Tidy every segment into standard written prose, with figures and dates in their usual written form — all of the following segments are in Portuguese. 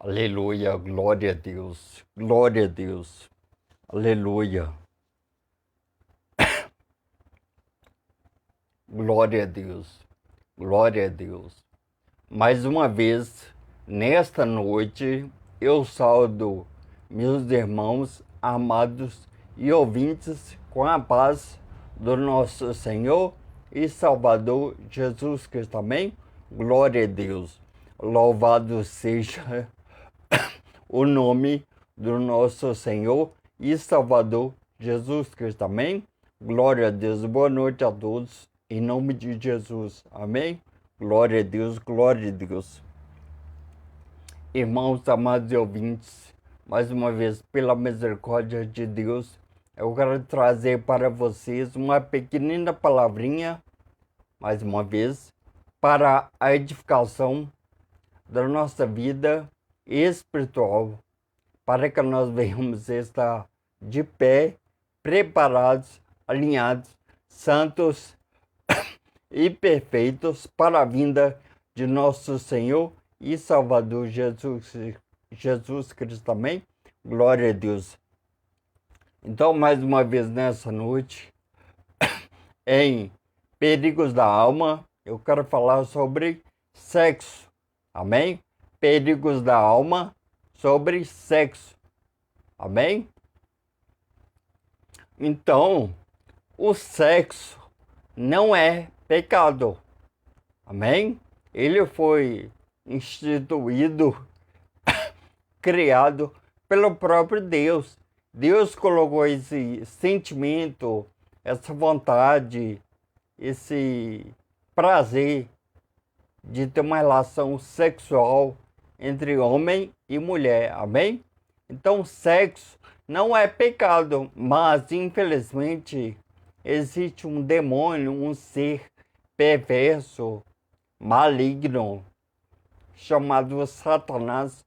Aleluia, glória a Deus, glória a Deus, aleluia, glória a Deus, glória a Deus. Mais uma vez, nesta noite, eu saúdo meus irmãos amados e ouvintes com a paz do nosso Senhor e Salvador Jesus Cristo. Amém? Glória a Deus. Louvado seja o nome do nosso Senhor e Salvador Jesus Cristo. Amém? Glória a Deus. Boa noite a todos. Em nome de Jesus. Amém? Glória a Deus. Glória a Deus. Irmãos amados e ouvintes, mais uma vez, pela misericórdia de Deus, eu quero trazer para vocês uma pequenina palavrinha, mais uma vez, para a edificação da nossa vida espiritual, para que nós venhamos estar de pé, preparados, alinhados, santos e perfeitos para a vinda de nosso Senhor e Salvador Jesus Cristo. Amém? Glória a Deus. Então, mais uma vez nessa noite, em Perigos da Alma, eu quero falar sobre sexo. Amém? Perigos da alma sobre sexo. Amém? Então, o sexo não é pecado. Amém? Ele foi instituído, criado pelo próprio Deus. Deus colocou esse sentimento, essa vontade, esse prazer de ter uma relação sexual entre homem e mulher. Amém? Então, sexo não é pecado, mas infelizmente existe um demônio, um ser perverso, maligno, chamado Satanás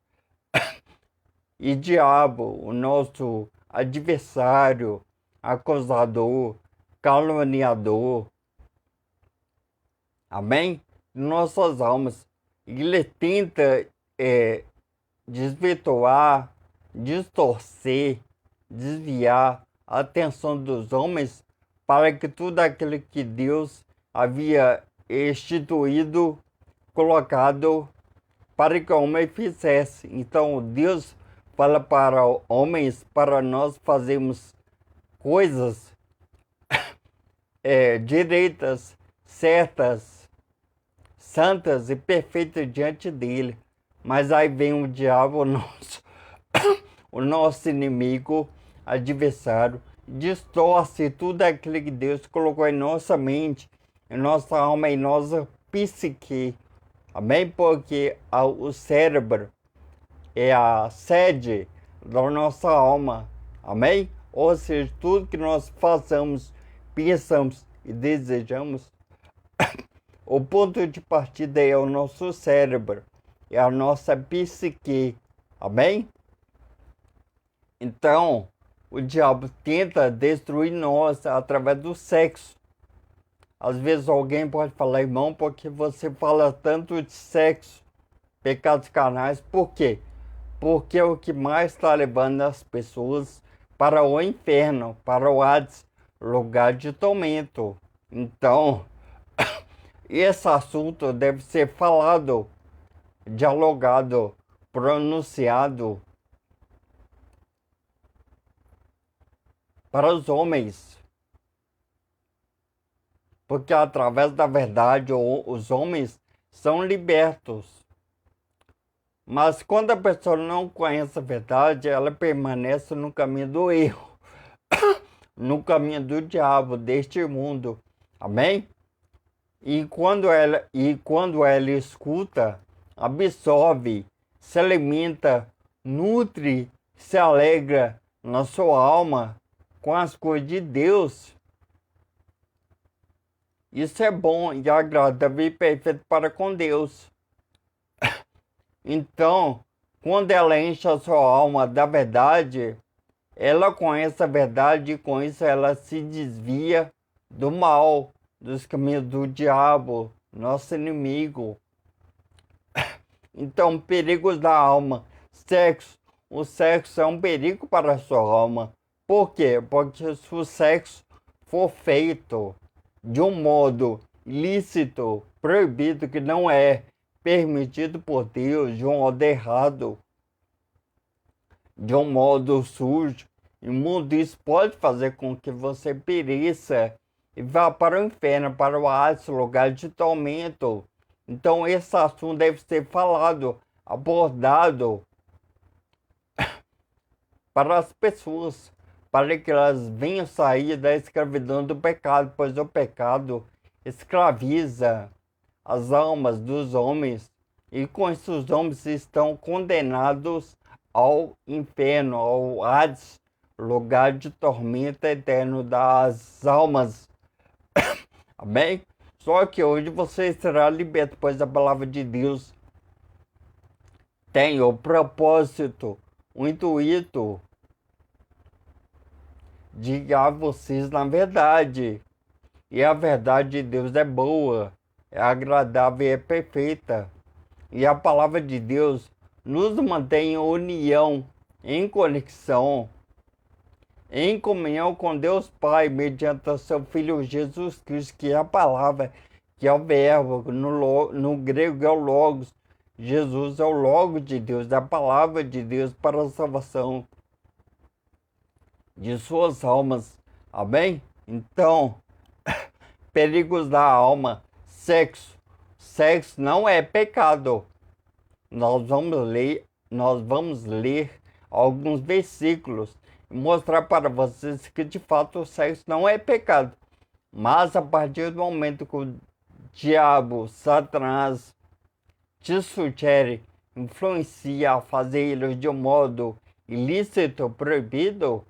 e diabo, o nosso adversário, acusador, caluniador. Amém? Nossas almas. Ele tenta desvirtuar, distorcer, desviar a atenção dos homens para que tudo aquilo que Deus havia instituído, colocado para que o homem fizesse. Então Deus fala para homens, para nós fazermos coisas direitas, certas, santas e perfeitas diante dele. Mas aí vem o diabo, o nosso inimigo, adversário, distorce tudo aquilo que Deus colocou em nossa mente, em nossa alma, em nossa psique. Amém? Porque o cérebro é a sede da nossa alma. Amém? Ou seja, tudo que nós façamos, pensamos e desejamos, o ponto de partida é o nosso cérebro, é a nossa psique. Amém? Então, o diabo tenta destruir nós através do sexo. Às vezes alguém pode falar, irmão, porque você fala tanto de sexo, pecados carnais, por quê? Porque é o que mais está levando as pessoas para o inferno, para o Hades, lugar de tormento. Então, esse assunto deve ser falado, dialogado, pronunciado para os homens. Porque através da verdade os homens são libertos. Mas quando a pessoa não conhece a verdade, ela permanece no caminho do erro, no caminho do diabo, deste mundo. Amém? E quando ela escuta, absorve, se alimenta, nutre, se alegra na sua alma com as coisas de Deus. Isso é bom e agradável e perfeito para com Deus. Então, quando ela enche a sua alma da verdade, ela conhece a verdade e com isso ela se desvia do mal, dos caminhos do diabo, nosso inimigo. Então, perigos da alma Sexo. O sexo é um perigo para a sua alma. Por quê? Porque se o sexo for feito de um modo ilícito, proibido, que não é permitido por Deus, de um modo errado, de um modo sujo, imundo, isso pode fazer com que você pereça e vá para o inferno, para o Hades, lugar de tormento. Então esse assunto deve ser falado, abordado para as pessoas, para que elas venham sair da escravidão do pecado, pois o pecado escraviza as almas dos homens, e com isso os homens estão condenados ao inferno, ao Hades, lugar de tormento eterno das almas. Amém? Só que hoje você será liberto, pois a palavra de Deus tem o propósito, o intuito de guiar vocês na verdade. E a verdade de Deus é boa, é agradável e é perfeita. E a palavra de Deus nos mantém em união, em conexão, em comunhão com Deus Pai, mediante o seu Filho Jesus Cristo, que é a palavra, que é o verbo, no grego é o logos. Jesus é o logo de Deus, é a palavra de Deus para a salvação de suas almas. Amém? Então, perigos da alma. Sexo. Sexo não é pecado. Nós vamos ler alguns versículos e mostrar para vocês que de fato o sexo não é pecado. Mas a partir do momento que o diabo, Satanás, te sugere, influencia a fazê-lo de um modo ilícito, proibido,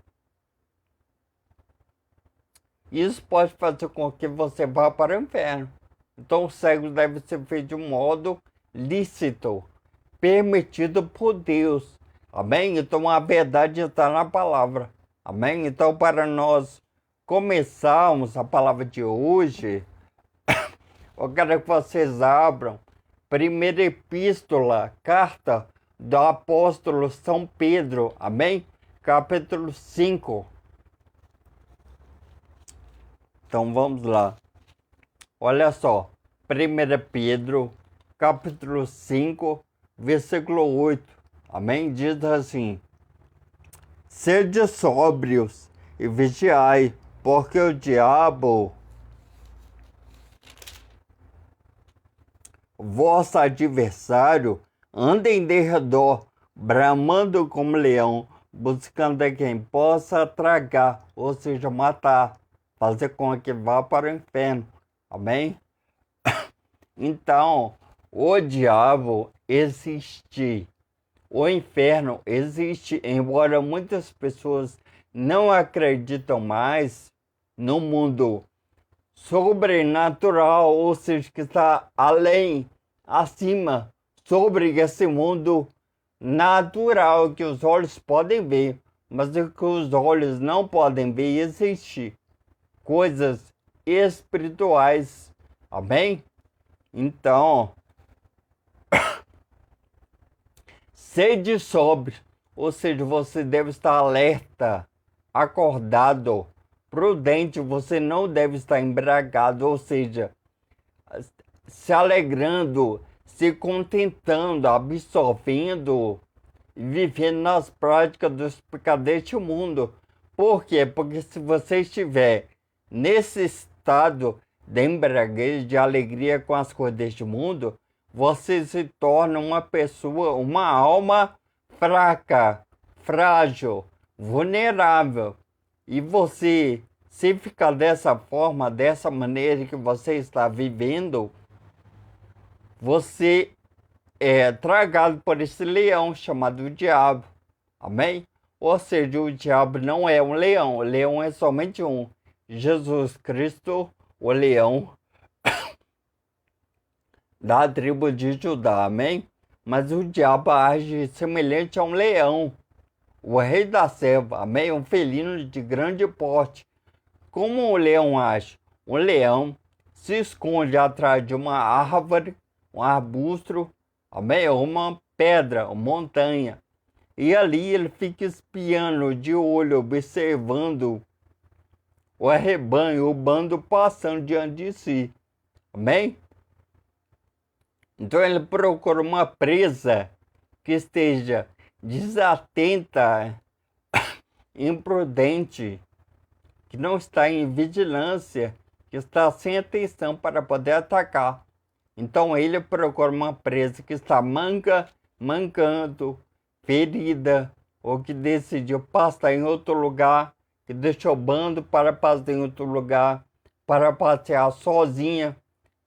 isso pode fazer com que você vá para o inferno. Então o sexo deve ser feito de um modo lícito, permitido por Deus. Amém? Então a verdade está na palavra. Amém? Então para nós começarmos a palavra de hoje, eu quero que vocês abram primeira epístola, carta do apóstolo São Pedro. Amém? Capítulo 5. Então vamos lá. Olha só, 1 Pedro, capítulo 5, versículo 8. Amém? Diz assim: sede sóbrios e vigiai, porque o diabo, vosso adversário, anda em derredor, bramando como leão, buscando a quem possa tragar, ou seja, matar, fazer com que vá para o inferno. Amém? Então, o diabo existe, o inferno existe, embora muitas pessoas não acreditam mais no mundo sobrenatural, ou seja, que está além, acima, sobre esse mundo natural que os olhos podem ver, mas o que os olhos não podem ver existe coisas espirituais. Amém? Então, sede sóbrio, ou seja, você deve estar alerta, acordado, prudente, você não deve estar embriagado, ou seja, se alegrando, se contentando, absorvendo e vivendo nas práticas dos pecados deste mundo. Por quê? Porque se você estiver nesse estado de embriaguez, de alegria com as coisas deste mundo, você se torna uma pessoa, uma alma fraca, frágil, vulnerável. E você, se ficar dessa forma, dessa maneira que você está vivendo, você é tragado por esse leão chamado diabo. Amém? Ou seja, o diabo não é um leão, o leão é somente um. Jesus Cristo, o leão da tribo de Judá, amém? Mas o diabo age semelhante a um leão, o rei da selva, amém? Um felino de grande porte. Como o leão age? O leão se esconde atrás de uma árvore, um arbusto, amém? Uma pedra, uma montanha. E ali ele fica espiando de olho, observando o rebanho, o bando passando diante de si. Amém? Então ele procura uma presa que esteja desatenta, imprudente, que não está em vigilância, que está sem atenção para poder atacar. Então ele procura uma presa que está mancando, ferida, ou que decidiu passar em outro lugar, que deixou o bando para passar em outro lugar, para passear sozinha,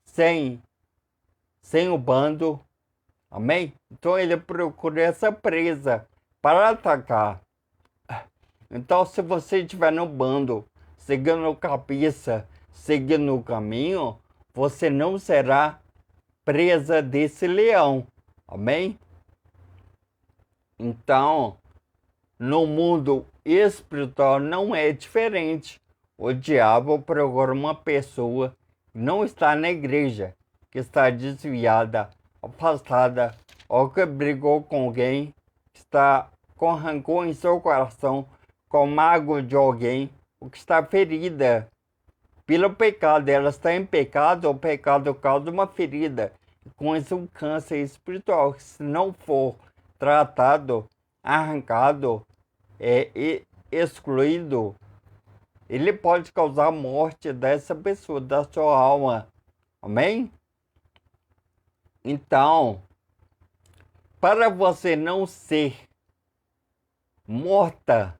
sem o bando. Amém? Então ele procura essa presa para atacar. Então, se você estiver no bando, seguindo a cabeça, seguindo o caminho, você não será presa desse leão. Amém? Então, no mundo espiritual não é diferente. O diabo procura uma pessoa que não está na igreja, que está desviada, afastada, ou que brigou com alguém, que está com rancor em seu coração, com mágoa de alguém, ou que está ferida pelo pecado. Ela está em pecado, o pecado causa uma ferida, com isso um câncer espiritual, que se não for tratado, arrancado, excluído, ele pode causar a morte dessa pessoa, da sua alma. Amém? Então, para você não ser morta,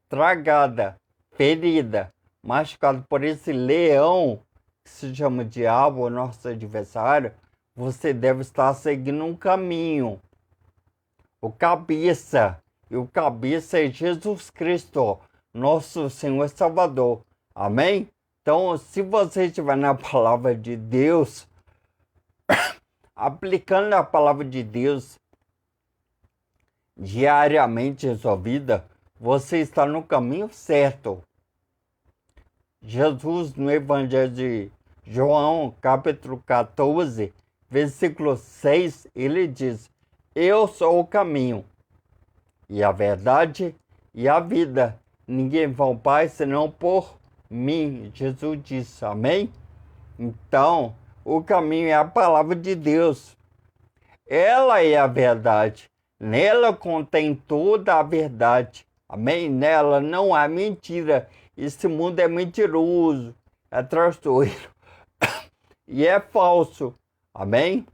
tragada, ferida, machucada por esse leão que se chama diabo, nosso adversário, você deve estar seguindo um caminho. O cabeça, e o cabeça é Jesus Cristo, nosso Senhor e Salvador. Amém? Então, se você estiver na palavra de Deus, aplicando a palavra de Deus diariamente em sua vida, você está no caminho certo. Jesus, no Evangelho de João, capítulo 14, versículo 6, ele diz: eu sou o caminho, e a verdade, e a vida. Ninguém vai ao Pai senão por mim. Jesus disse, amém? Então, o caminho é a palavra de Deus. Ela é a verdade. Nela contém toda a verdade. Amém? Nela não há mentira. Esse mundo é mentiroso, é traiçoeiro e é falso. Amém?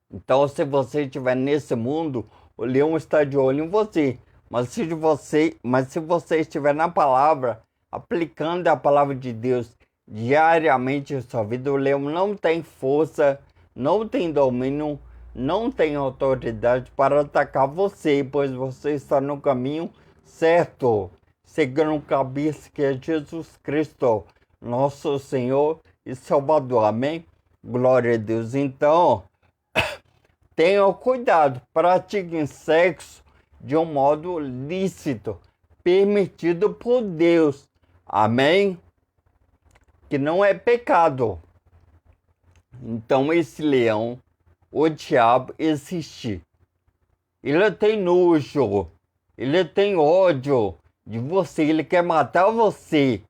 Então, se você estiver nesse mundo, o leão está de olho em você. Mas se você estiver na palavra, aplicando a palavra de Deus diariamente em sua vida, o leão não tem força, não tem domínio, não tem autoridade para atacar você, pois você está no caminho certo, seguindo o cabeça que é Jesus Cristo, nosso Senhor e Salvador. Amém? Glória a Deus. Então, tenham cuidado, pratiquem sexo de um modo lícito, permitido por Deus. Amém? Que não é pecado. Então esse leão, o diabo, existe. Ele tem nojo, ele tem ódio de você, ele quer matar você.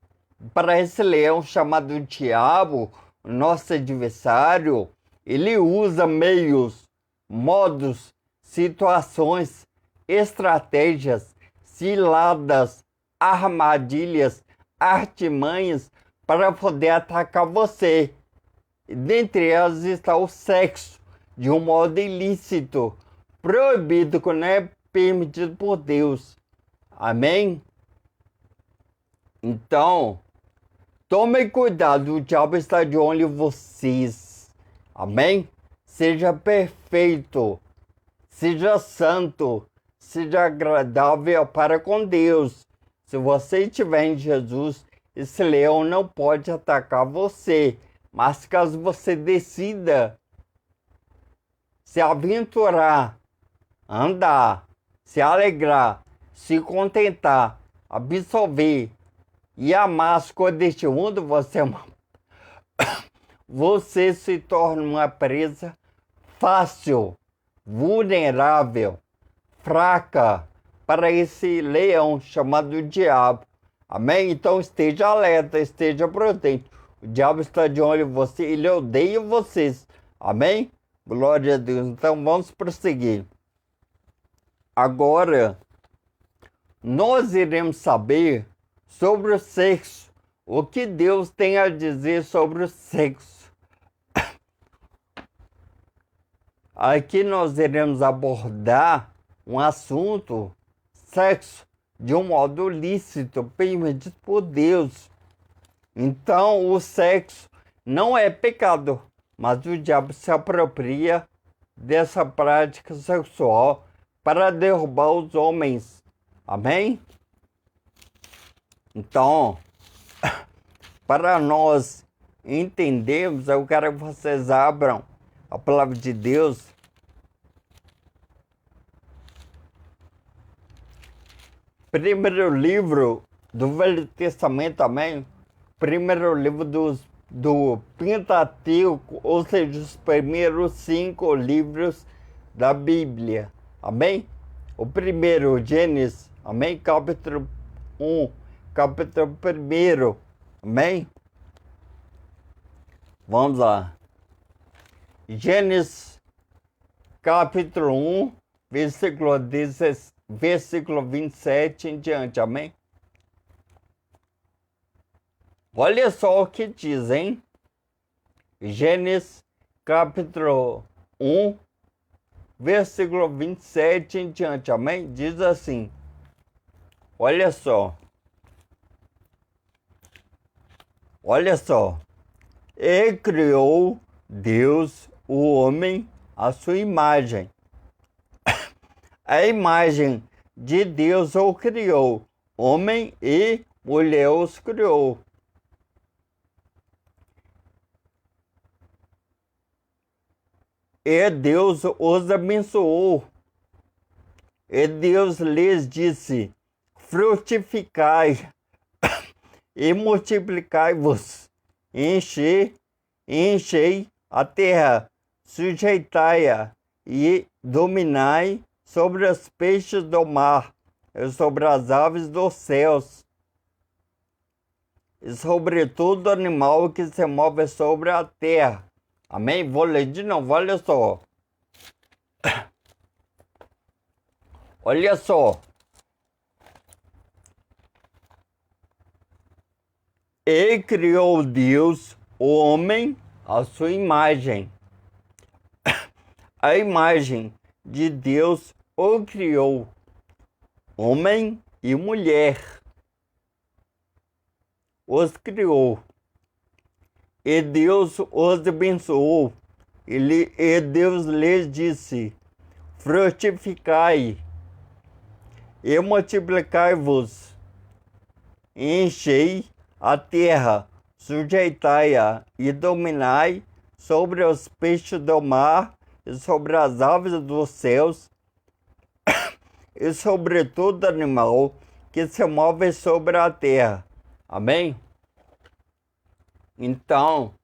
Para esse leão chamado diabo, nosso adversário, ele usa meios, modos, situações, estratégias, ciladas, armadilhas, artimanhas para poder atacar você. Dentre elas está o sexo, de um modo ilícito, proibido, que não é permitido por Deus. Amém? Então, tomem cuidado, o diabo está de olho em vocês. Amém? Seja perfeito, seja santo, seja agradável para com Deus. Se você estiver em Jesus, esse leão não pode atacar você. Mas caso você decida se aventurar, andar, se alegrar, se contentar, absorver e amar as coisas deste mundo, você se torna uma presa fácil, vulnerável, fraca para esse leão chamado diabo. Amém? Então esteja alerta, esteja prudente. O diabo está de olho em você, ele odeia vocês. Amém? Glória a Deus. Então vamos prosseguir. Agora, nós iremos saber sobre o sexo. O que Deus tem a dizer sobre o sexo. Aqui nós iremos abordar um assunto, sexo, de um modo lícito, permitido por Deus. Então, o sexo não é pecado, mas o diabo se apropria dessa prática sexual para derrubar os homens. Amém? Então, para nós entendermos, eu quero que vocês abram a palavra de Deus. Primeiro livro do Velho Testamento, amém? Primeiro livro do Pentateuco, ou seja, os primeiros 5 livros da Bíblia, amém? O primeiro, Gênesis, amém? Capítulo 1, capítulo 1, amém? Vamos lá. Gênesis, capítulo 1, versículo 27 em diante, amém? Olha só o que diz, hein? Gênesis, capítulo 1, versículo 27 em diante, amém? Diz assim, olha só. E criou Deus o homem à sua imagem. A imagem de Deus o criou, homem e mulher os criou. E Deus os abençoou. E Deus lhes disse, frutificai e multiplicai-vos, enchei a terra, sujeitai-a e dominai sobre os peixes do mar, e sobre as aves dos céus, e sobre todo animal que se move sobre a terra. Amém? Vou ler de novo, olha só. Olha só. E criou Deus o homem à sua imagem. A imagem de Deus o criou, homem e mulher os criou. E Deus os abençoou. E Deus lhes disse, frutificai e multiplicai-vos, enchei a terra, sujeitai-a e dominai sobre os peixes do mar e sobre as aves dos céus e sobre todo animal que se move sobre a terra. Amém? Então,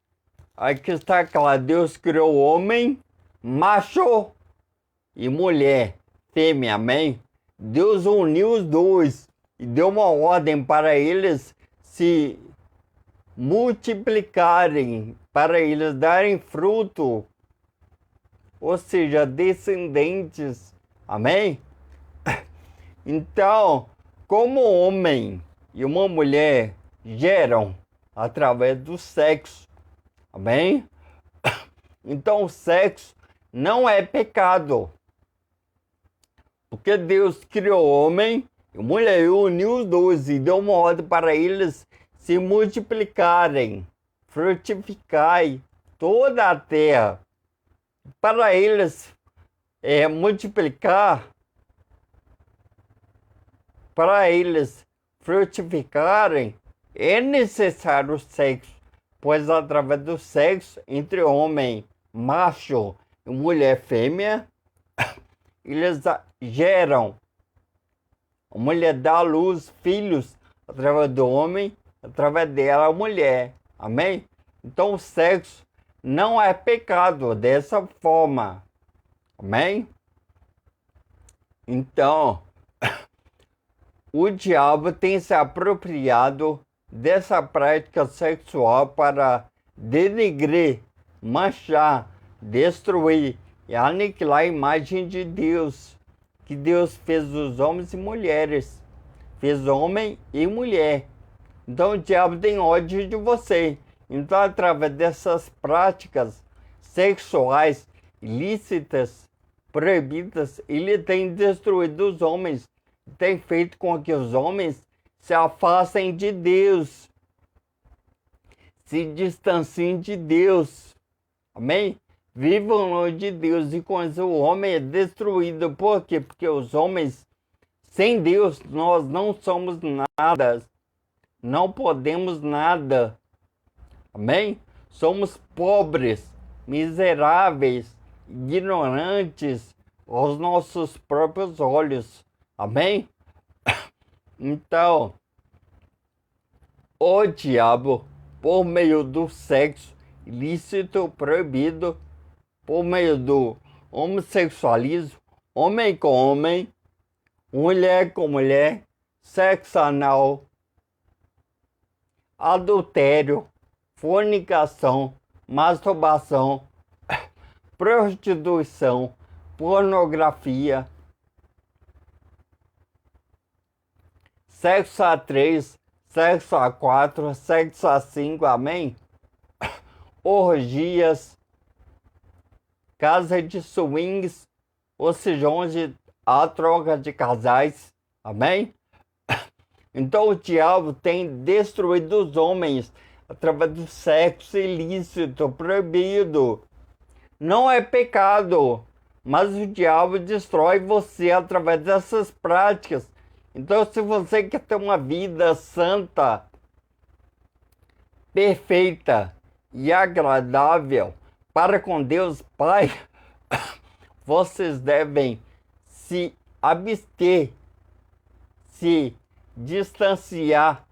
aqui está claro, Deus criou homem, macho e mulher, fêmea, amém? Deus uniu os dois e deu uma ordem para eles se multiplicarem, para eles darem fruto, ou seja, descendentes, amém? Então, como um homem e uma mulher geram através do sexo, amém? Então, o sexo não é pecado, porque Deus criou homem e mulher e uniu os dois e deu uma ordem para eles se multiplicarem, frutificarem toda a terra. Para eles multiplicar, para eles frutificarem, é necessário o sexo, pois através do sexo entre homem, macho e mulher fêmea, eles geram. A mulher dá à luz filhos através do homem, através dela a mulher. Amém? Então o sexo não é pecado dessa forma. Amém? Então, o diabo tem se apropriado dessa prática sexual para denegrir, manchar, destruir e aniquilar a imagem de Deus, que Deus fez os homens e mulheres, fez homem e mulher. Então o diabo tem ódio de você. Então, através dessas práticas sexuais ilícitas, proibidas, ele tem destruído os homens, tem feito com que os homens se afastem de Deus, se distanciem de Deus. Amém? Vivam longe de Deus, e com isso o homem é destruído. Por quê? Porque os homens, sem Deus, nós não somos nada, não podemos nada. Amém? Somos pobres, miseráveis, ignorantes aos nossos próprios olhos. Amém? Então, o diabo, por meio do sexo ilícito, proibido, por meio do homossexualismo, homem com homem, mulher com mulher, sexo anal, adultério, fornicação, masturbação, prostituição, pornografia, sexo a 3, sexo a 4, sexo a 5, amém? Orgias, casa de swings, ou seja, onde há troca de casais, amém? Então o diabo tem destruído os homens através do sexo ilícito, proibido. Não é pecado, mas o diabo destrói você através dessas práticas. Então, se você quer ter uma vida santa, perfeita e agradável para com Deus Pai, vocês devem se abster, se distanciar,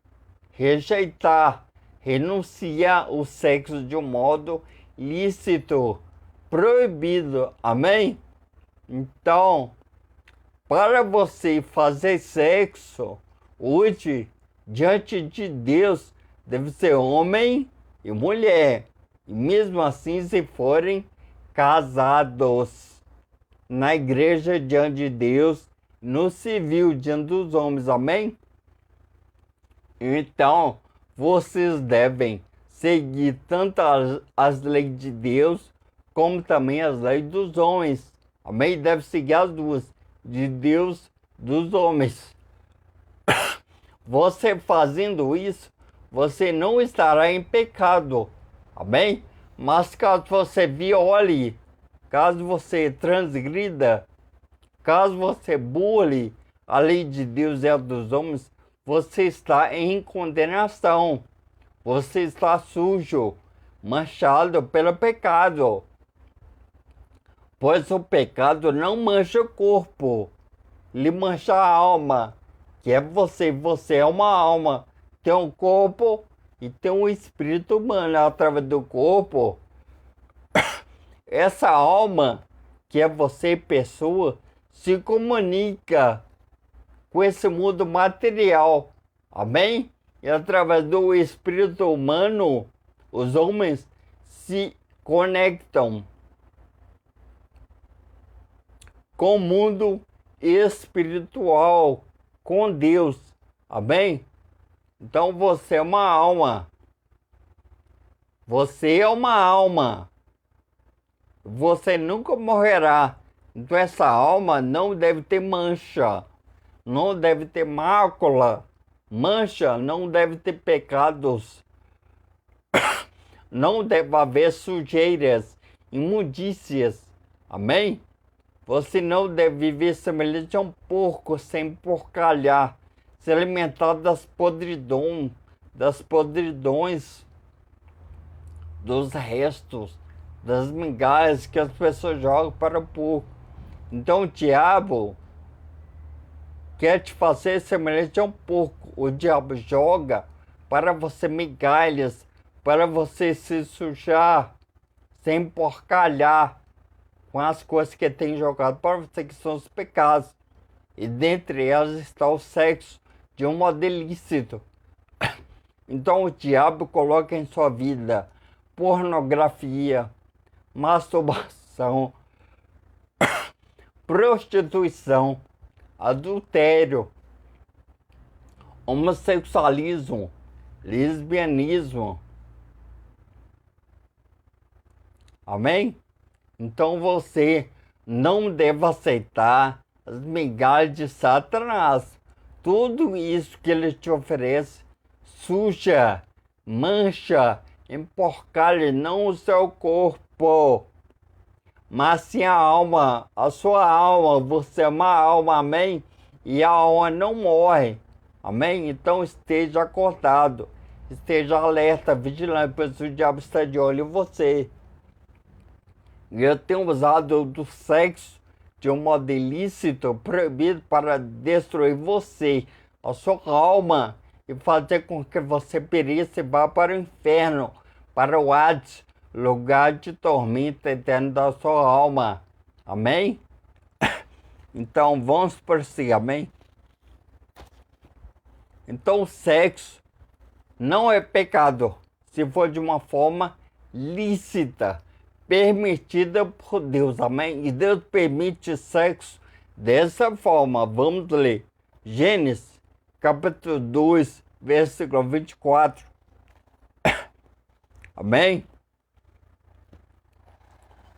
rejeitar, renunciar o sexo de um modo lícito, proibido. Amém? Então, para você fazer sexo útil diante de Deus, deve ser homem e mulher. E mesmo assim, se forem casados na igreja diante de Deus, no civil diante dos homens. Amém? Então, vocês devem seguir tanto as leis de Deus, como também as leis dos homens. Amém? Deve seguir as duas, de Deus, dos homens. Você fazendo isso, você não estará em pecado. Amém? Mas caso você viole, caso você transgrida, caso você burle a lei de Deus e a dos homens, você está em condenação. Você está sujo, manchado pelo pecado. Pois o pecado não mancha o corpo, lhe mancha a alma, que é você. Você é uma alma, tem um corpo e tem um espírito humano. Através do corpo, essa alma, que é você, pessoa, se comunica com esse mundo material. Amém? E através do espírito humano, os homens se conectam com o mundo espiritual, com Deus. Amém? Então você é uma alma. Você é uma alma. Você nunca morrerá. Então essa alma não deve ter mancha, não deve ter mácula. Mancha, não deve ter pecados. Não deve haver sujeiras, imundícias. Amém? Você não deve viver semelhante a um porco sem porcalhar, se alimentar das podridões, dos restos, das migalhas que as pessoas jogam para o porco. Então o diabo quer te fazer semelhante a um porco. O diabo joga para você migalhas, para você se sujar, se emporcalhar com as coisas que tem jogado para você, que são os pecados. e dentre elas está o sexo de um modo ilícito. Então o diabo coloca em sua vida pornografia, masturbação, prostituição, adultério, homossexualismo, lesbianismo. Amém? Então você não deve aceitar as migalhas de Satanás. Tudo isso que ele te oferece suja, mancha, emporcalha não o seu corpo, mas sim a alma, a sua alma. Você é uma alma, amém? E a alma não morre, amém? Então esteja acordado, esteja alerta, vigilante, pois o diabo está de olho em você. Eu tenho usado do sexo de um modo ilícito, proibido, para destruir você, a sua alma, e fazer com que você pereça e vá para o inferno, para o Hades, lugar de tormento eterno da sua alma. Amém? Então vamos prosseguir, amém? Então o sexo não é pecado, se for de uma forma lícita, permitida por Deus, amém? E Deus permite sexo dessa forma. Vamos ler Gênesis, capítulo 2, versículo 24. Amém?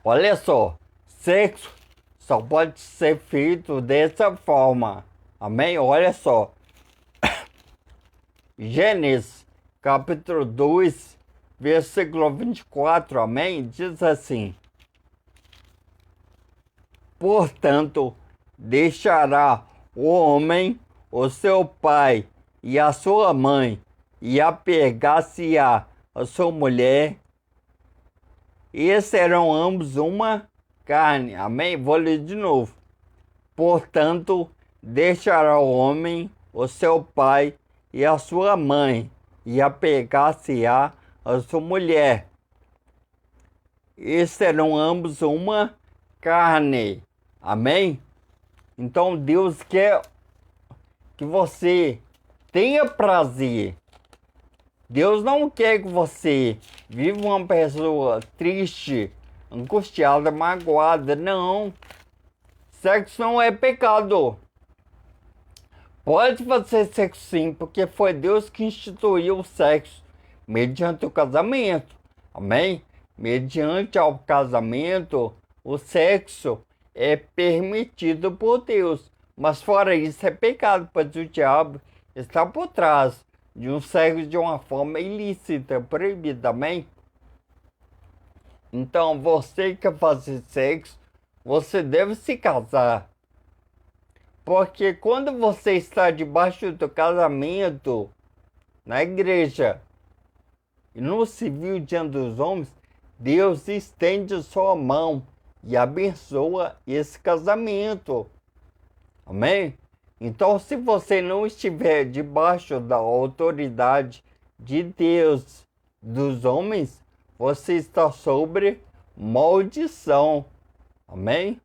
Olha só, sexo só pode ser feito dessa forma. Amém? Olha só. Gênesis, capítulo 2, versículo 24, amém? Diz assim: portanto, deixará o homem, o seu pai e a sua mãe, e apegar-se-á a sua mulher, e serão ambos uma carne. Amém? Vou ler de novo. Portanto, deixará o homem, o seu pai e a sua mãe, e apegar-se-á a sua mulher, e serão ambos uma carne. Amém? Então Deus quer que você tenha prazer. Deus não quer que você viva uma pessoa triste, angustiada, magoada. Não. Sexo não é pecado. Pode fazer sexo sim, porque foi Deus que instituiu o sexo mediante o casamento. Amém? Mediante ao casamento, o sexo é permitido por Deus. Mas fora isso é pecado, pois o diabo está por trás de um sexo de uma forma ilícita, proibida. Amém? Então, você que quer fazer sexo, você deve se casar. Porque quando você está debaixo do casamento, na igreja e no civil diante dos homens, Deus estende sua mão e abençoa esse casamento. Amém? Então, se você não estiver debaixo da autoridade de Deus, dos homens, você está sobre maldição. Amém?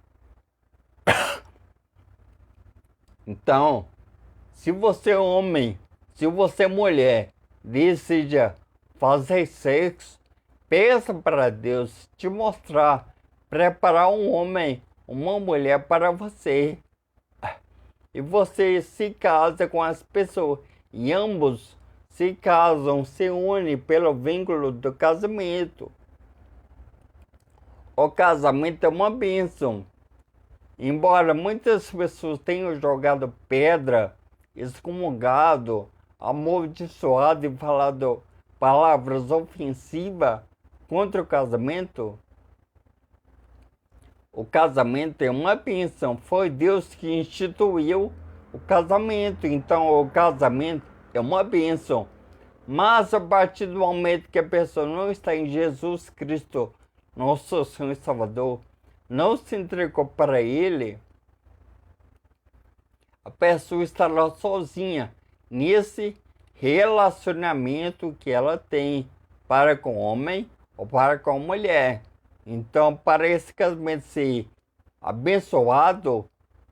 Então, se você é homem, se você é mulher, decida fazer sexo, peça para Deus te mostrar, preparar um homem, uma mulher para você. E você se casa com as pessoas. E ambos se casam, se unem pelo vínculo do casamento. O casamento é uma bênção. Embora muitas pessoas tenham jogado pedra, excomungado, amaldiçoado e falado palavras ofensivas contra o casamento é uma bênção. Foi Deus que instituiu o casamento. Então o casamento é uma bênção. Mas a partir do momento que a pessoa não está em Jesus Cristo, nosso Senhor e Salvador, não se entregou para Ele, a pessoa estará sozinha nesse relacionamento que ela tem para com o homem ou para com a mulher. Então, para esse casamento ser abençoado,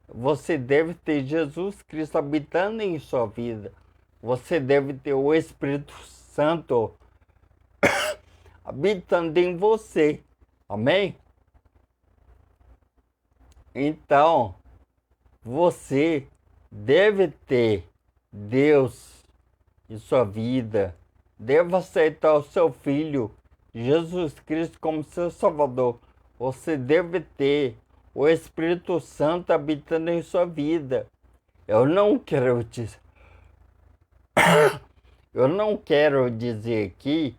Você deve ter Jesus Cristo habitando em sua vida. Você deve ter o Espírito Santo habitando em você. Amém? Então, você deve ter Deus em sua vida. Deve aceitar o seu Filho, Jesus Cristo, como seu Salvador. Você deve ter o Espírito Santo habitando em sua vida. Eu não quero dizer, eu não quero dizer aqui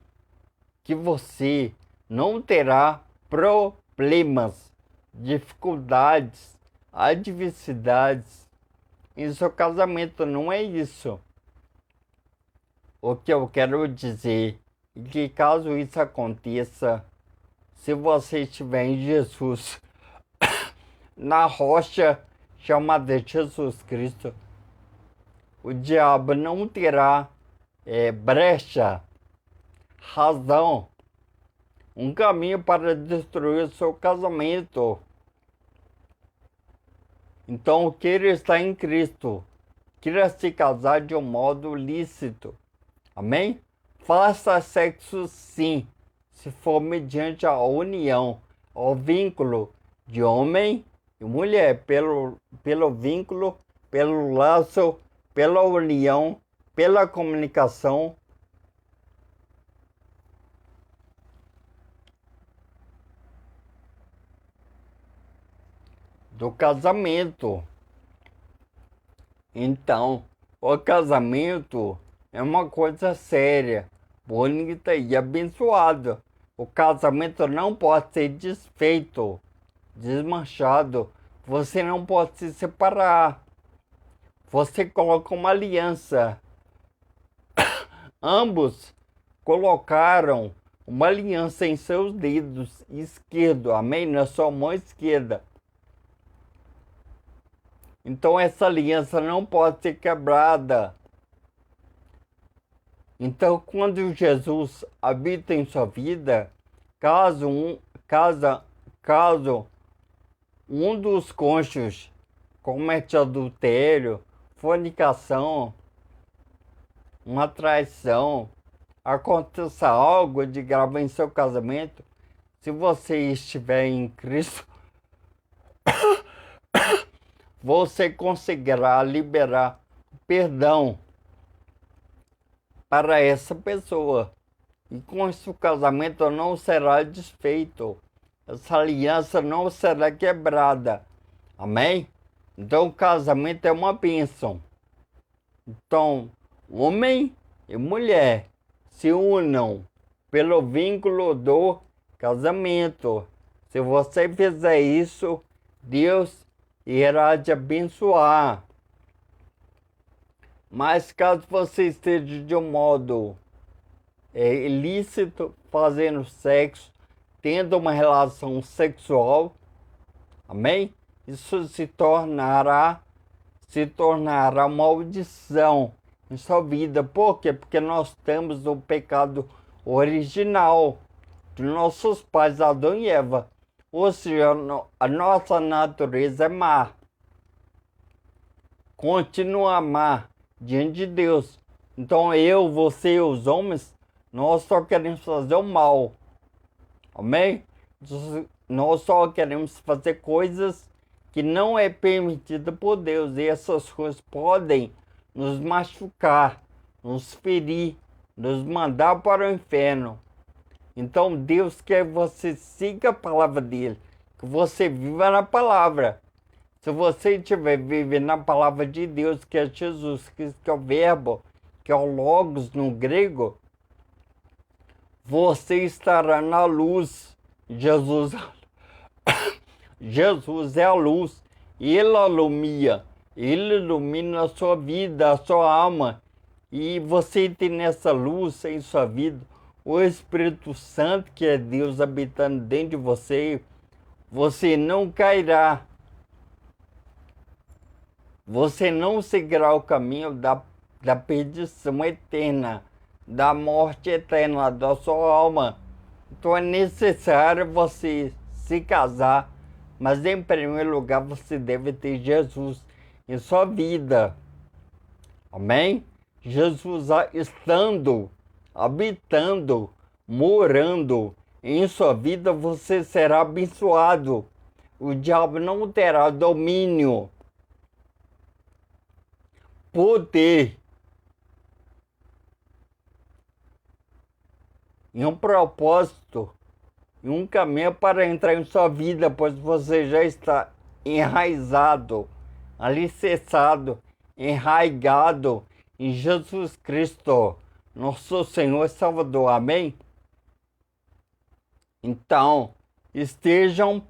que você não terá problemas, dificuldades, adversidades em seu casamento. Não é isso. O que eu quero dizer é que caso isso aconteça, se você estiver em Jesus, na rocha chamada Jesus Cristo, o diabo não terá brecha, razão, um caminho para destruir o seu casamento. Então, queira estar em Cristo, queira se casar de um modo lícito. Amém? Faça sexo sim, se for mediante a união, o vínculo de homem e mulher, pelo vínculo, pelo laço, pela união, pela comunicação. Do casamento. Então, o casamento é uma coisa séria, bonita e abençoada. O casamento não pode ser desfeito, desmanchado. Você não pode se separar. Você coloca uma aliança. Ambos colocaram uma aliança em seus dedos esquerdo, amém? Na sua mão esquerda. Então essa aliança não pode ser quebrada. Então, quando Jesus habita em sua vida, caso um dos cônjuges comete adultério, fornicação, uma traição, aconteça algo de grave em seu casamento, se você estiver em Cristo, você conseguirá liberar perdão para essa pessoa. E com isso o casamento não será desfeito. Essa aliança não será quebrada. Amém? Então o casamento é uma bênção. Então, homem e mulher se unam pelo vínculo do casamento. Se você fizer isso, Deus irá te abençoar. Mas caso você esteja de um modo ilícito, fazendo sexo, tendo uma relação sexual, amém? Isso se tornará maldição em sua vida. Por quê? Porque nós temos o pecado original de nossos pais, Adão e Eva. Ou seja, a nossa natureza é má. Continua má diante de Deus. Então eu, você e os homens, nós só queremos fazer o mal. Amém? Nós só queremos fazer coisas que não é permitida por Deus. E essas coisas podem nos machucar, nos ferir, nos mandar para o inferno. Então Deus quer que você siga a palavra dele, que você viva na palavra. Se você estiver vivendo na palavra de Deus, que é Jesus Cristo, que é o verbo, que é o logos no grego, você estará na luz. Jesus é a luz. Ele ilumina a sua vida, a sua alma. E você tem nessa luz em sua vida o Espírito Santo, que é Deus habitando dentro de você. Você não cairá. Você não seguirá o caminho da perdição eterna, da morte eterna da sua alma. Então é necessário você se casar Mas em primeiro lugar você deve ter Jesus em sua vida. Amém? Jesus estando, habitando, morando em sua vida, você será abençoado. O diabo não terá domínio, poder e um propósito e um caminho para entrar em sua vida, pois você já está enraizado, alicerçado, enraigado em Jesus Cristo, nosso Senhor e Salvador. Amém? Então, estejam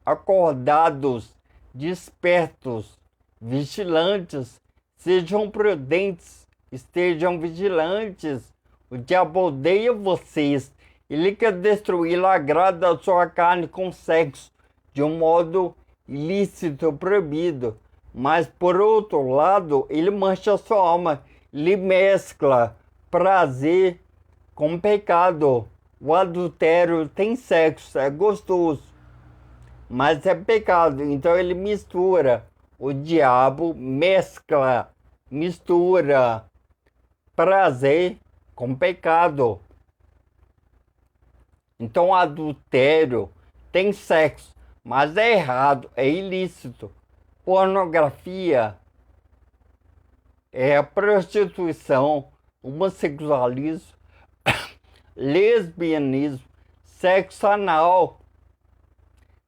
acordados, despertos, vigilantes, sejam prudentes, estejam vigilantes. O diabo odeia vocês. Ele quer destruir a graça da sua carne com sexo, de um modo ilícito, proibido. Mas, por outro lado, ele mancha a sua alma. Ele mescla prazer com pecado. O adultério tem sexo, é gostoso, mas é pecado. Então ele mistura. O diabo mescla, mistura prazer com pecado. Então, adultério tem sexo, mas é errado, é ilícito. Pornografia é prostituição, homossexualismo, lesbianismo, sexo anal.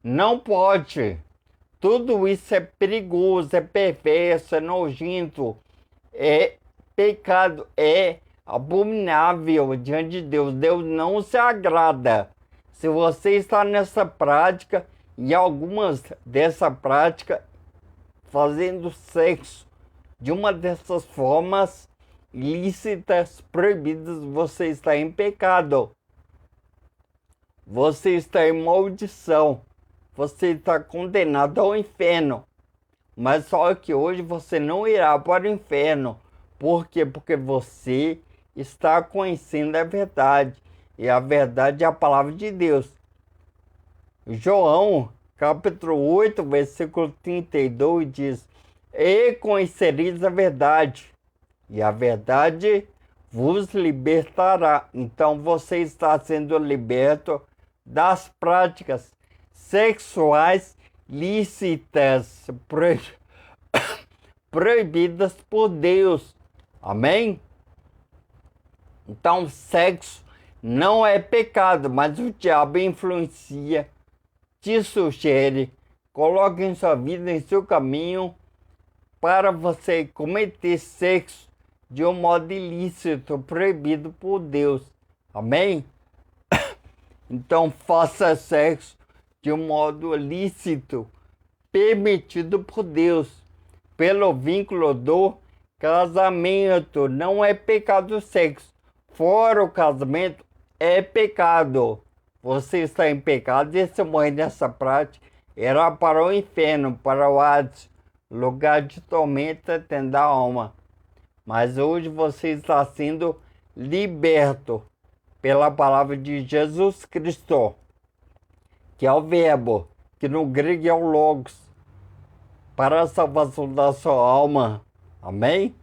Não pode. Tudo isso é perigoso, é perverso, é nojento, é pecado, é abominável diante de Deus. Deus não se agrada. Se você está nessa prática e algumas dessa prática fazendo sexo de uma dessas formas ilícitas, proibidas, você está em pecado. Você está em maldição. Você está condenado ao inferno. Mas só que hoje você não irá para o inferno. Por quê? Porque você está conhecendo a verdade. E a verdade é a palavra de Deus. João, capítulo 8, versículo 32 diz: E conhecereis a verdade, e a verdade vos libertará. Então você está sendo liberto das práticas sexuais lícitas, proibidas por Deus. Amém? Então, sexo não é pecado, mas o diabo influencia, te sugere, coloca em sua vida, em seu caminho, para você cometer sexo de um modo ilícito, proibido por Deus. Amém? Então, faça sexo de um modo lícito, permitido por Deus, pelo vínculo do casamento. Não é pecado o sexo. Fora o casamento, é pecado. Você está em pecado e se morrer nessa prática, irá para o inferno, para o Hades, lugar de tormenta tendo a alma. Mas hoje você está sendo liberto pela palavra de Jesus Cristo, que é o verbo, que no grego é o logos, para a salvação da sua alma. Amém?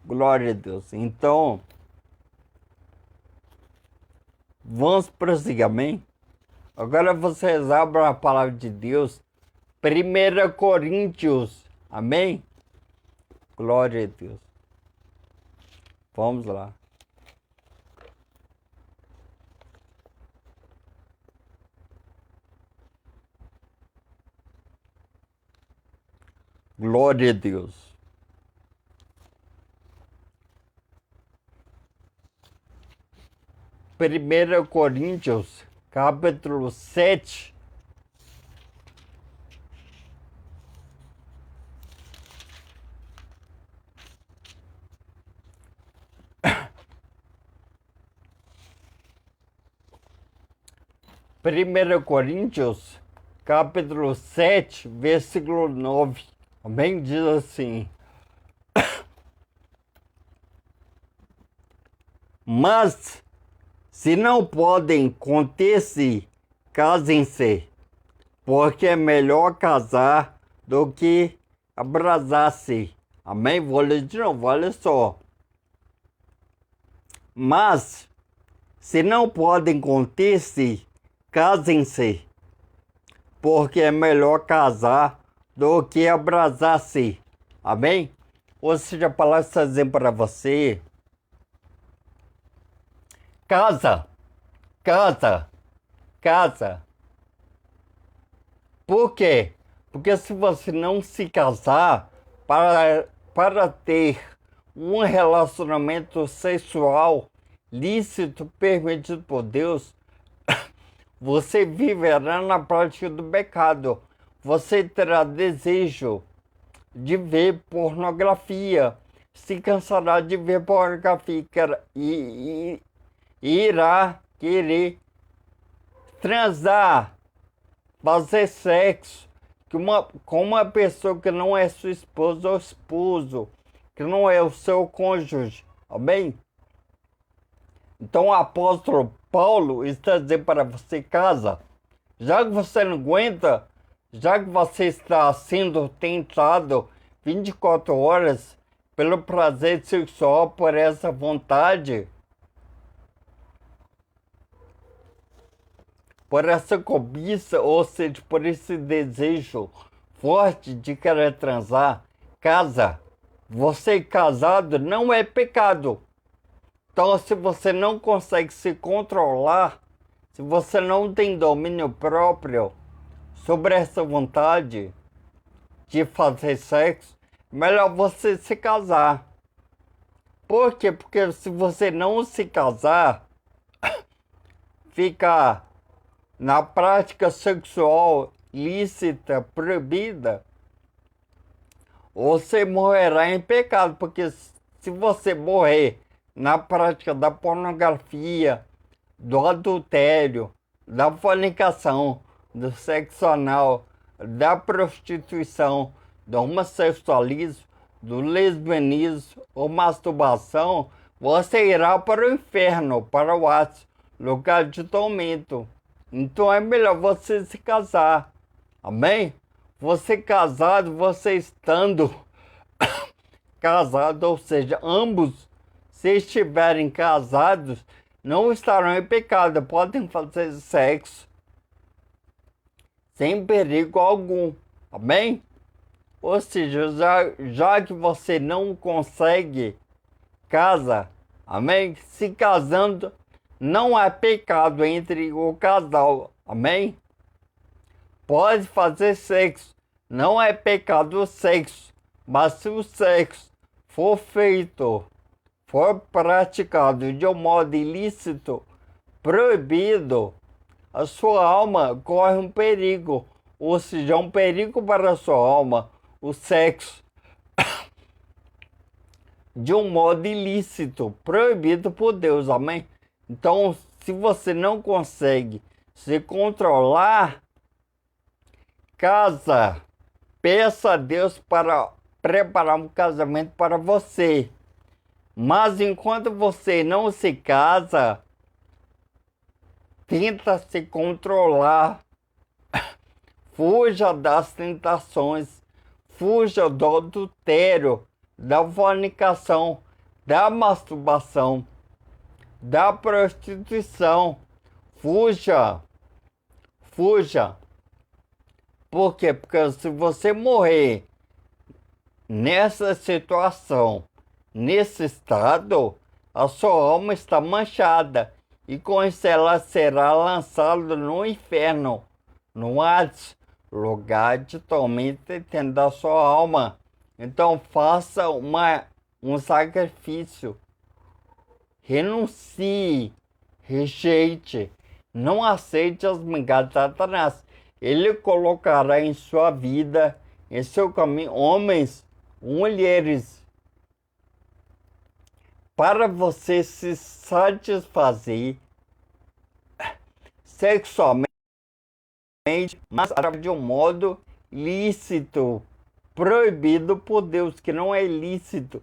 Glória a Deus. Então, vamos prosseguir, amém? Agora vocês abram a palavra de Deus, 1 Coríntios, amém? Glória a Deus. Vamos lá. Glória a Deus. Primeira Coríntios, capítulo 7. Primeira Coríntios, capítulo 7, versículo 9. Também diz assim: Mas, se não podem conter-se, casem-se, porque é melhor casar do que abrasar-se. Amém? Vou ler de novo, olha só. Mas, se não podem conter-se, casem-se, porque é melhor casar do que abrasar-se. Amém? Ou seja, a palavra está dizendo para você: casa, casa, casa. Por quê? Porque se você não se casar para ter um relacionamento sexual lícito, permitido por Deus, você viverá na prática do pecado. Você terá desejo de ver pornografia, se cansará de ver pornografia e irá querer transar, fazer sexo com uma pessoa que não é sua esposa ou esposo, que não é o seu cônjuge, amém? Então o apóstolo Paulo está dizendo para você: casa, já que você não aguenta, já que você está sendo tentado 24 horas pelo prazer sexual, por essa vontade, por essa cobiça, ou seja, por esse desejo forte de querer transar, casa. Você casado não é pecado. Então, se você não consegue se controlar, se você não tem domínio próprio sobre essa vontade de fazer sexo, melhor você se casar. Por quê? Porque se você não se casar, fica na prática sexual lícita, proibida, você morrerá em pecado, porque se você morrer na prática da pornografia, do adultério, da fornicação, do sexo anal, da prostituição, do homossexualismo, do lesbianismo ou masturbação, você irá para o inferno, para o Hades, lugar de tormento. Então é melhor você se casar. Amém? Você casado, você estando casado, ou seja, ambos, se estiverem casados, não estarão em pecado, podem fazer sexo sem perigo algum. Amém? Ou seja, já que você não consegue casa, amém? Se casando, não há pecado entre o casal, amém? Pode fazer sexo, não é pecado o sexo, mas se o sexo for feito, for praticado de um modo ilícito, proibido, a sua alma corre um perigo, ou seja, um perigo para a sua alma, o sexo, de um modo ilícito, proibido por Deus, amém? Então, se você não consegue se controlar, casa, peça a Deus para preparar um casamento para você. Mas enquanto você não se casa, tenta se controlar, fuja das tentações, fuja do adultério, da fornicação, da masturbação, da prostituição. Fuja, fuja. Por quê? Porque se você morrer nessa situação, nesse estado, a sua alma está manchada e com isso ela será lançada no inferno, no Hades, lugar de tormento eterno da sua alma. Então faça um sacrifício, renuncie, rejeite, não aceite as migalhas de Satanás. Ele colocará em sua vida, em seu caminho, homens, mulheres, para você se satisfazer sexualmente, mas de um modo lícito, proibido por Deus, que não é ilícito,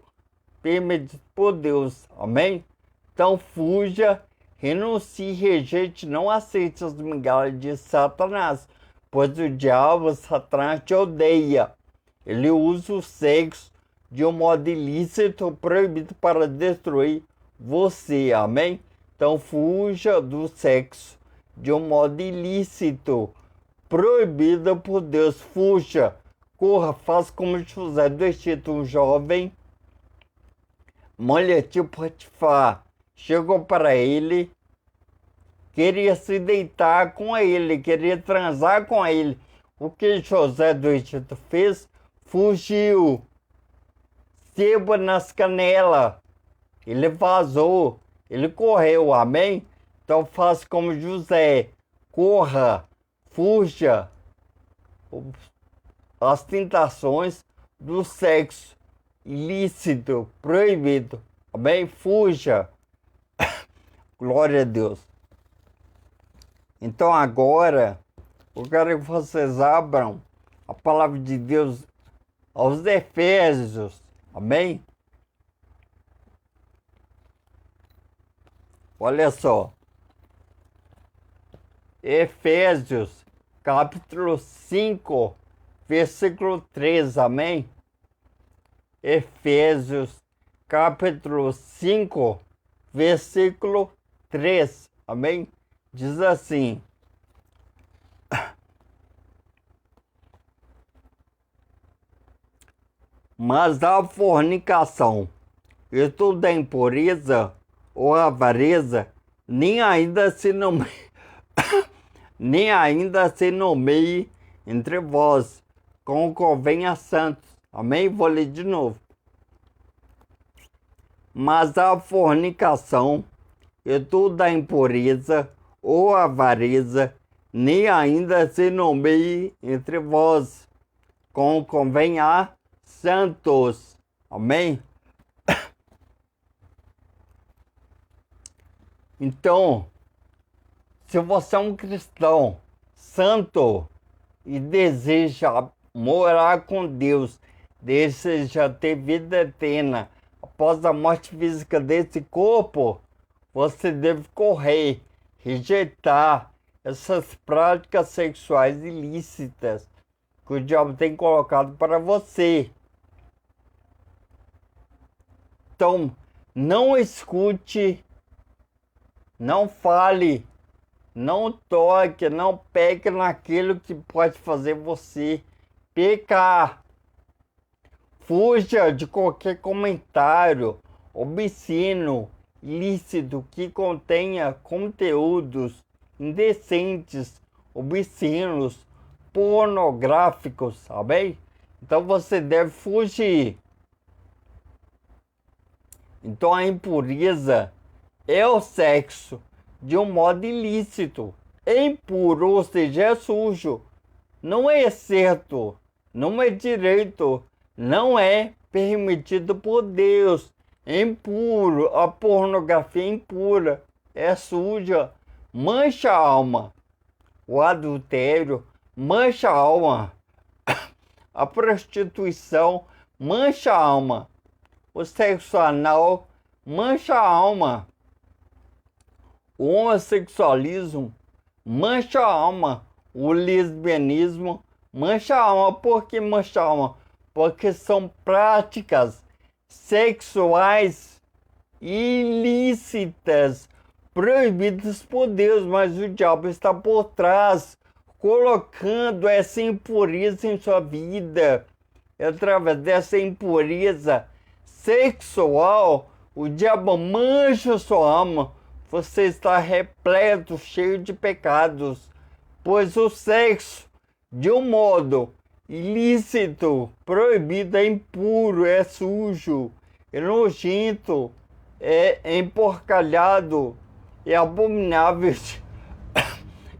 permitido por Deus, amém? Então fuja, renuncie, rejeite, não aceite as migalhas de Satanás, pois o diabo, Satanás, te odeia. Ele usa o sexo de um modo ilícito, proibido para destruir você, amém? Então fuja do sexo de um modo ilícito, proibido por Deus. Fuja, corra, faça como José do Egito, um jovem, mulher tipo Potifar, chegou para ele, queria se deitar com ele, queria transar com ele. O que José do Egito fez? Fugiu, sebo nas canelas, ele vazou, ele correu, amém? Então faça como José, corra, fuja as tentações do sexo ilícito, proibido, amém? Fuja, glória a Deus. Então agora, eu quero que vocês abram a palavra de Deus aos Efésios, amém? Olha só, Efésios, capítulo 5, versículo 3, amém? Efésios, capítulo 5, versículo 3, amém? Diz assim: mas a fornicação e toda impureza ou avareza nem ainda se nomeie, nem ainda se nomeie entre vós, como convém a santos. Amém? Vou ler de novo. Mas a fornicação e toda impureza ou avareza nem ainda se nomeie entre vós, como convém a santos. Amém? Então, se você é um cristão santo e deseja morar com Deus, deseja ter vida eterna após a morte física desse corpo, você deve correr, rejeitar essas práticas sexuais ilícitas que o diabo tem colocado para você. Então, não escute, não fale, não toque, não pegue naquilo que pode fazer você pecar. Fuja de qualquer comentário obsceno, ilícito, que contenha conteúdos indecentes, obscenos, pornográficos, sabe? Então você deve fugir. Então a impureza é o sexo de um modo ilícito. É impuro, ou seja, é sujo. Não é certo, não é direito, não é permitido por Deus. É impuro, a pornografia é impura, é suja, mancha a alma. O adultério mancha a alma. A prostituição mancha a alma. O sexo anal mancha a alma. O homossexualismo mancha a alma. O lesbianismo mancha a alma. Por que mancha a alma? Porque são práticas sexuais ilícitas, proibidas por Deus, mas o diabo está por trás, colocando essa impureza em sua vida. Através dessa impureza sexual, o diabo mancha sua alma. Você está repleto, cheio de pecados, pois o sexo, de um modo ilícito, proibido, é impuro, é sujo, é nojento, é emporcalhado, é abominável,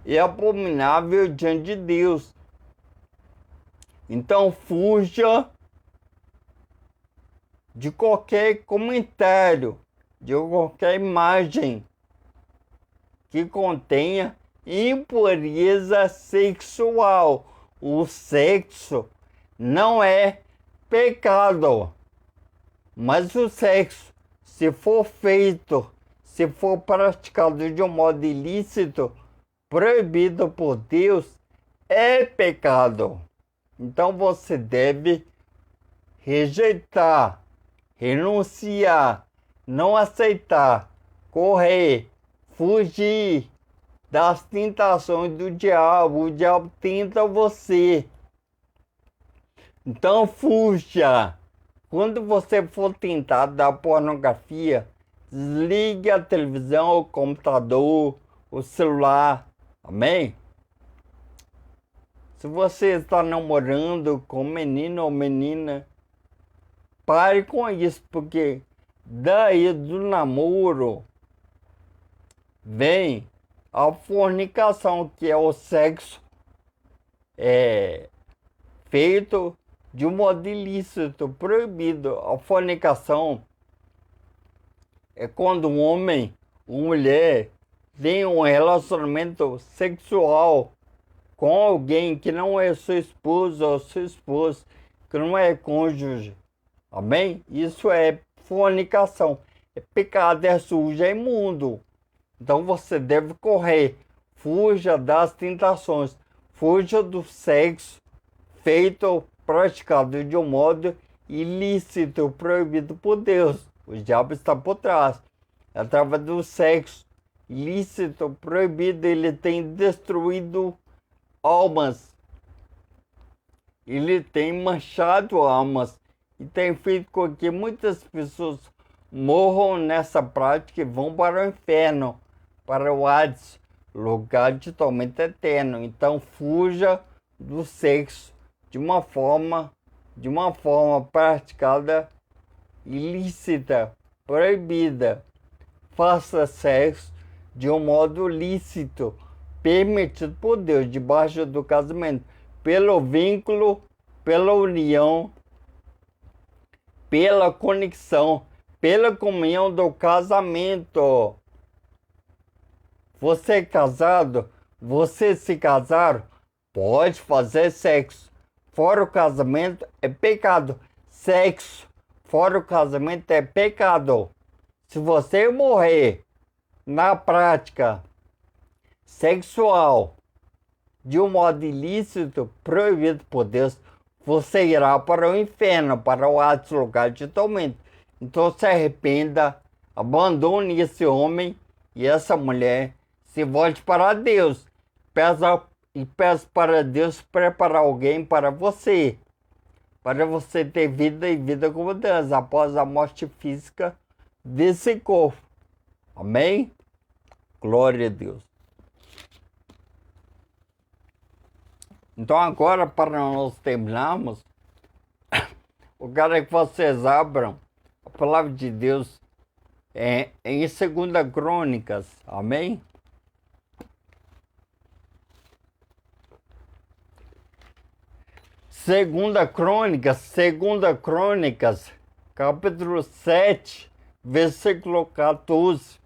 é abominável diante de Deus. Então fuja de qualquer comentário, de qualquer imagem que contenha impureza sexual. O sexo não é pecado, mas o sexo, se for feito, se for praticado de um modo ilícito, proibido por Deus, é pecado. Então você deve rejeitar, renunciar, não aceitar, correr, fugir das tentações do diabo. O diabo tenta você. Então fuja. Quando você for tentado da pornografia, desligue a televisão, o computador, o celular. Amém? Se você está namorando com menino ou menina, pare com isso, porque daí do namoro vem a fornicação, que é o sexo feito de um modo ilícito, proibido. A fornicação é quando um homem ou mulher tem um relacionamento sexual com alguém que não é sua esposa ou seu esposo, que não é cônjuge. Amém? Isso é fornicação. É pecado, é sujo, é imundo. Então você deve correr. Fuja das tentações. Fuja do sexo feito, praticado de um modo ilícito, proibido por Deus. O diabo está por trás. Através do sexo ilícito, proibido, ele tem destruído almas. Ele tem manchado almas e tem feito com que muitas pessoas morram nessa prática e vão para o inferno, para o Hades, lugar de tormento eterno. Então fuja do sexo de uma forma praticada ilícita, proibida. Faça sexo de um modo lícito, permitido por Deus, debaixo do casamento, pelo vínculo, pela união, pela conexão, pela comunhão do casamento. Você é casado? Você se casaram? Pode fazer sexo. Fora o casamento é pecado. Sexo fora o casamento é pecado. Se você morrer na prática sexual de um modo ilícito, proibido por Deus, você irá para o inferno, para o Hades, lugar de tormento. Então se arrependa, abandone esse homem e essa mulher, se volte para Deus. Peça para Deus preparar alguém para você ter vida e vida com Deus após a morte física desse corpo. Amém? Glória a Deus. Então agora, para nós terminarmos, eu quero que vocês abram a palavra de Deus em 2 Crônicas. Amém? Segunda Crônicas, capítulo 7, versículo 14.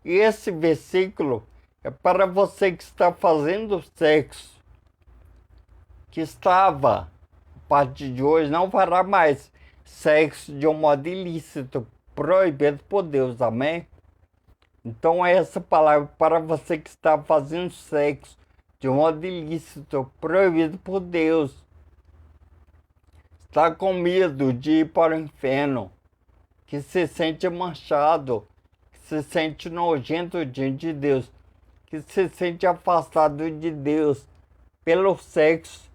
E esse versículo é para você que está fazendo sexo, que estava, a partir de hoje, não fará mais sexo de um modo ilícito, proibido por Deus, amém? Então essa palavra para você que está fazendo sexo de um modo ilícito, proibido por Deus, está com medo de ir para o inferno, que se sente manchado, que se sente nojento diante de Deus, que se sente afastado de Deus pelo sexo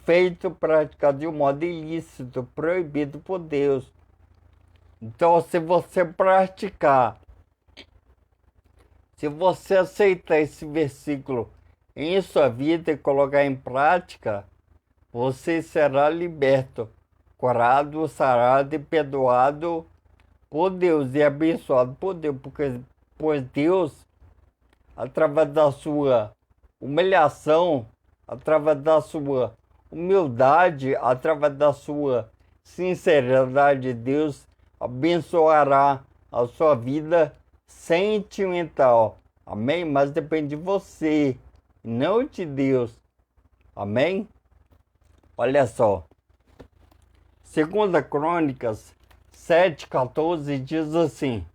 feito, praticado de um modo ilícito, proibido por Deus. Então, se você praticar, se você aceitar esse versículo em sua vida e colocar em prática, você será liberto, curado, sarado e perdoado por Deus e abençoado por Deus, pois Deus, através da sua humilhação, através da sua humildade, através da sua sinceridade, Deus abençoará a sua vida sentimental. Amém? Mas depende de você, não de Deus. Amém? Olha só. 2 Crônicas 7,14 diz assim: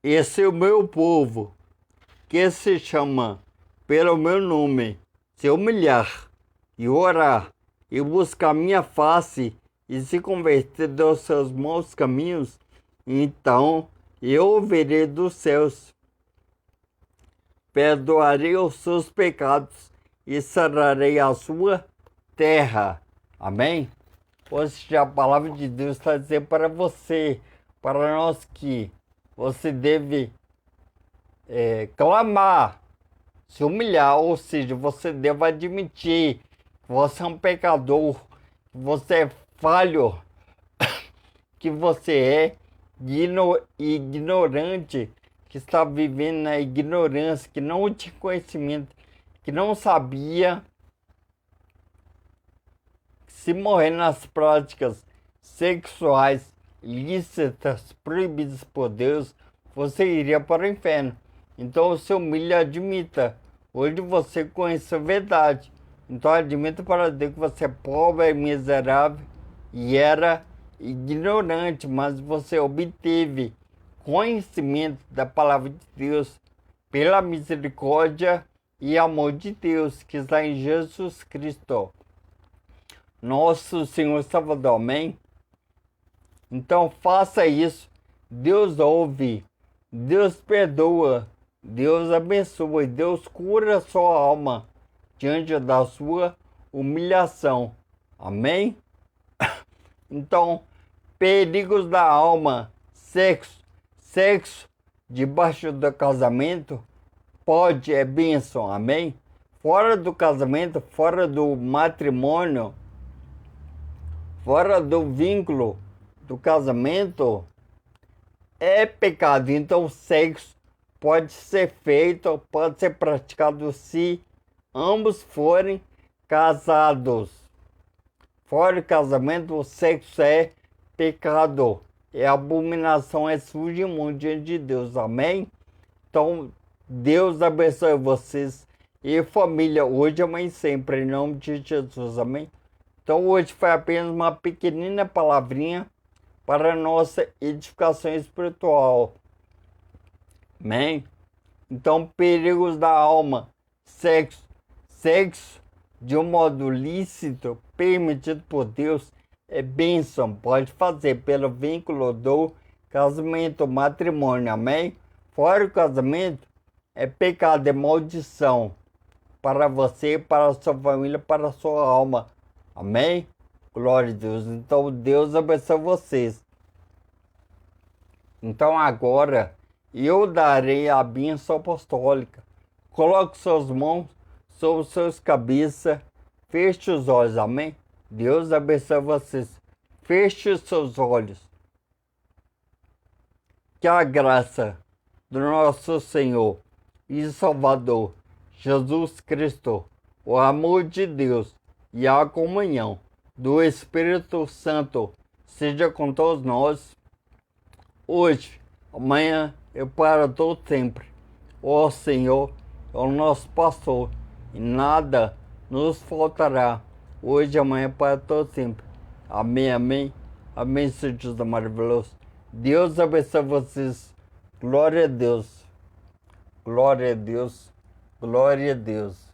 esse é o meu povo, que se chama pelo meu nome, se humilhar e orar e buscar minha face e se converter dos seus maus caminhos, então eu ouvirei dos céus, perdoarei os seus pecados e sararei a sua terra. Amém? Hoje a palavra de Deus está dizendo para você, para nós, que você deve clamar, se humilhar, ou seja, você deve admitir que você é um pecador, que você é falho, que você é ignorante, que está vivendo na ignorância, que não tinha conhecimento, que não sabia que se morrer nas práticas sexuais ilícitas proibidas por Deus, você iria para o inferno. Então você humilha e admita. Hoje você conhece a verdade. Então admita para Deus que você é pobre e miserável e era ignorante, mas você obteve conhecimento da palavra de Deus pela misericórdia e amor de Deus que está em Jesus Cristo, nosso Senhor e Salvador. Amém? Então faça isso. Deus ouve, Deus perdoa, Deus abençoa e Deus cura a sua alma diante da sua humilhação. Amém? Então, perigos da alma: sexo debaixo do casamento é bênção. Amém? Fora do casamento, fora do matrimônio, fora do vínculo do casamento, é pecado. Então, sexo pode ser feito, pode ser praticado se ambos forem casados. Fora do casamento, o sexo é pecado, é abominação, é sujo e imundo diante de Deus. Amém? Então, Deus abençoe vocês e família, hoje, amanhã e sempre, em nome de Jesus. Amém? Então, hoje foi apenas uma pequenina palavrinha para a nossa edificação espiritual. Amém? Então, perigos da alma: sexo de um modo lícito, permitido por Deus, é bênção. Pode fazer pelo vínculo do casamento, matrimônio. Amém? Fora o casamento, é pecado, é maldição para você, para a sua família, para a sua alma. Amém? Glória a Deus. Então, Deus abençoe vocês. Então, agora, eu darei a bênção apostólica. Coloque suas mãos sobre suas cabeças. Feche os olhos. Amém? Deus abençoe vocês. Feche os seus olhos. Que a graça do nosso Senhor e Salvador Jesus Cristo, o amor de Deus e a comunhão do Espírito Santo seja com todos nós, hoje, amanhã e para todo sempre. Ó Senhor, é o nosso pastor, e nada nos faltará, hoje, amanhã, para todo sempre. Amém, amém. Amém, Senhor Jesus maravilhoso. Deus abençoe vocês. Glória a Deus. Glória a Deus. Glória a Deus.